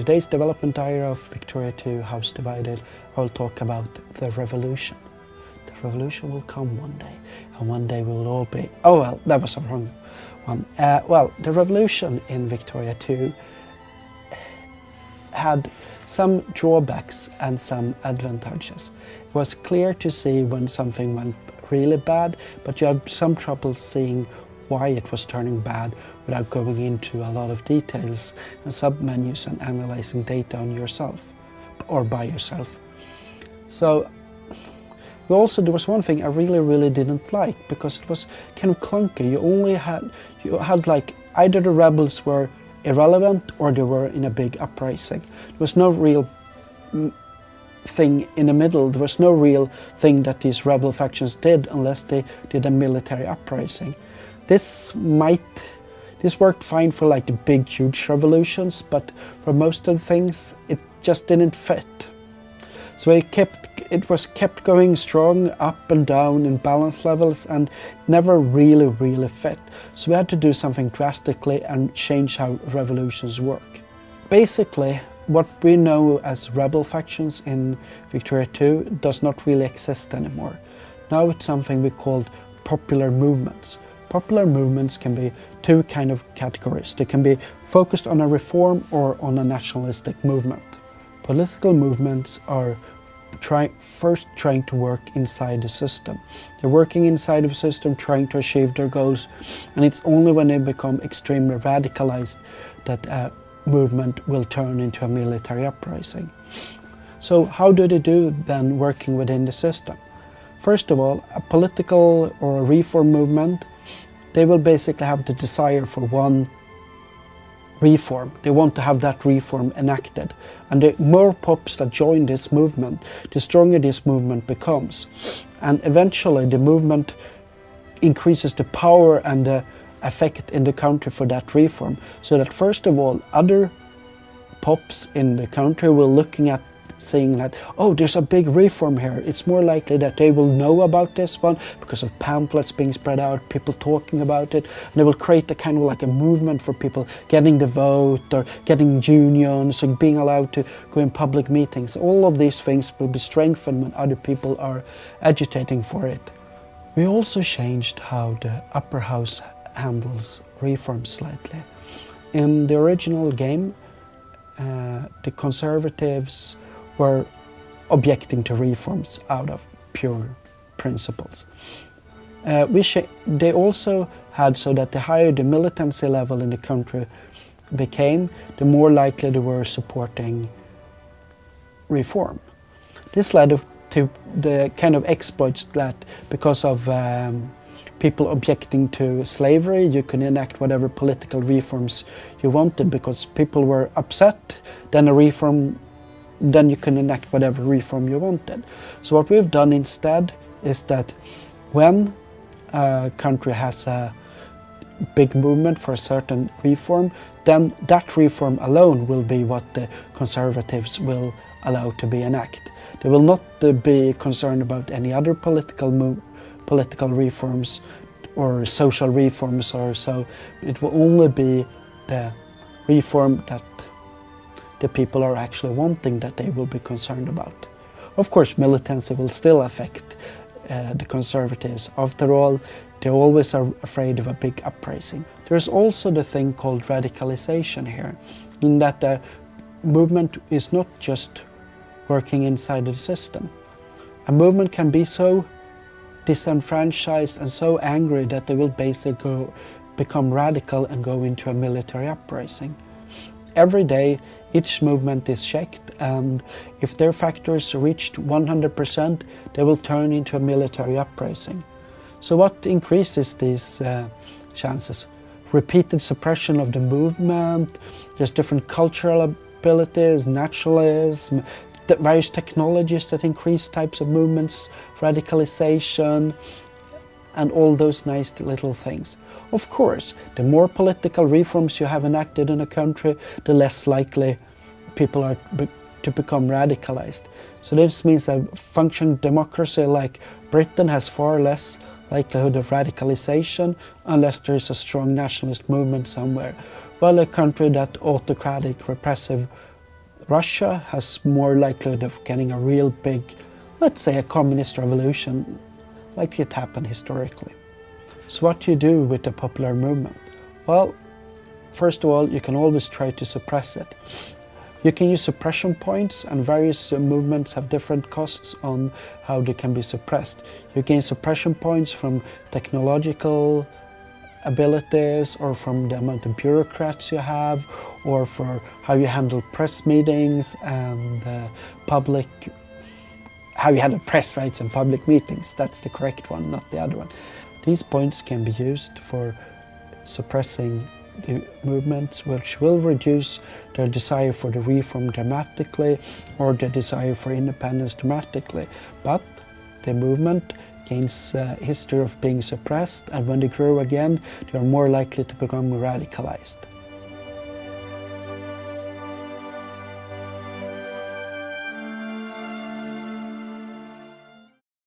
today's development diary of Victoria 2 House Divided, I will talk about the revolution. The revolution will come one day, and one day we will all be... Oh well, that was a wrong one. Well, the revolution in Victoria 2 had some drawbacks and some advantages. It was clear to see when something went really bad, but you had some trouble seeing why it was turning bad without going into a lot of details and submenus and analyzing data on yourself or by yourself. So there was one thing I really didn't like, because it was kind of clunky. You had like either the rebels were irrelevant or they were in a big uprising. There was no real thing in the middle. There was no real thing that these rebel factions did unless they did a military uprising. This worked fine for like the big huge revolutions, but for most of the things it just didn't fit. So it was kept going strong up and down in balance levels and never really fit. So we had to do something drastically and change how revolutions work. Basically, what we know as rebel factions in Victoria 2 does not really exist anymore. Now it's something we call popular movements. Popular movements can be two kind of categories. They can be focused on a reform or on a nationalistic movement. Political movements are first trying to work inside the system. They're working inside the system, trying to achieve their goals, and it's only when they become extremely radicalized that a movement will turn into a military uprising. So how do they do then working within the system? First of all, a political or a reform movement, they will basically have the desire for one reform. They want to have that reform enacted. And the more pops that join this movement, the stronger this movement becomes. And eventually the movement increases the power and the effect in the country for that reform. So that first of all, other pops in the country will looking at saying that, oh, there's a big reform here. It's more likely that they will know about this one because of pamphlets being spread out, people talking about it, and they will create a kind of like a movement for people getting the vote or getting unions and being allowed to go in public meetings. All of these things will be strengthened when other people are agitating for it. We also changed how the upper house handles reforms slightly. In the original game, the Conservatives were objecting to reforms out of pure principles. They also had so that the higher the militancy level in the country became, the more likely they were supporting reform. This led to the kind of exploits that because of people objecting to slavery, you could enact whatever political reforms you wanted because people were upset, then you can enact whatever reform you wanted. So what we've done instead is that when a country has a big movement for a certain reform, then that reform alone will be what the Conservatives will allow to be enacted. They will not be concerned about any other political reforms or social reforms or so. It will only be the reform that the people are actually wanting that they will be concerned about. Of course, militancy will still affect the Conservatives. After all, they always are afraid of a big uprising. There's also the thing called radicalization here, in that the movement is not just working inside the system. A movement can be so disenfranchised and so angry that they will basically become radical and go into a military uprising. Every day, each movement is checked, and if their factors reached 100%, they will turn into a military uprising. So what increases these chances? Repeated suppression of the movement, there's different cultural abilities, naturalism, various technologies that increase types of movements, radicalization, and all those nice little things. Of course, the more political reforms you have enacted in a country, the less likely people are to become radicalized. So this means a functioning democracy like Britain has far less likelihood of radicalization unless there is a strong nationalist movement somewhere, while a country that autocratic, repressive Russia has more likelihood of getting a real big, let's say a communist revolution, like it happened historically. So what do you do with the popular movement? Well, first of all, you can always try to suppress it. You can use suppression points, and various movements have different costs on how they can be suppressed. You gain suppression points from technological abilities, or from the amount of bureaucrats you have, or for how you handle press meetings and how you handle press rights and public meetings. That's the correct one, not the other one. These points can be used for suppressing the movements, which will reduce their desire for the reform dramatically, or their desire for independence dramatically. But the movement gains a history of being suppressed, and when they grow again, they are more likely to become radicalized.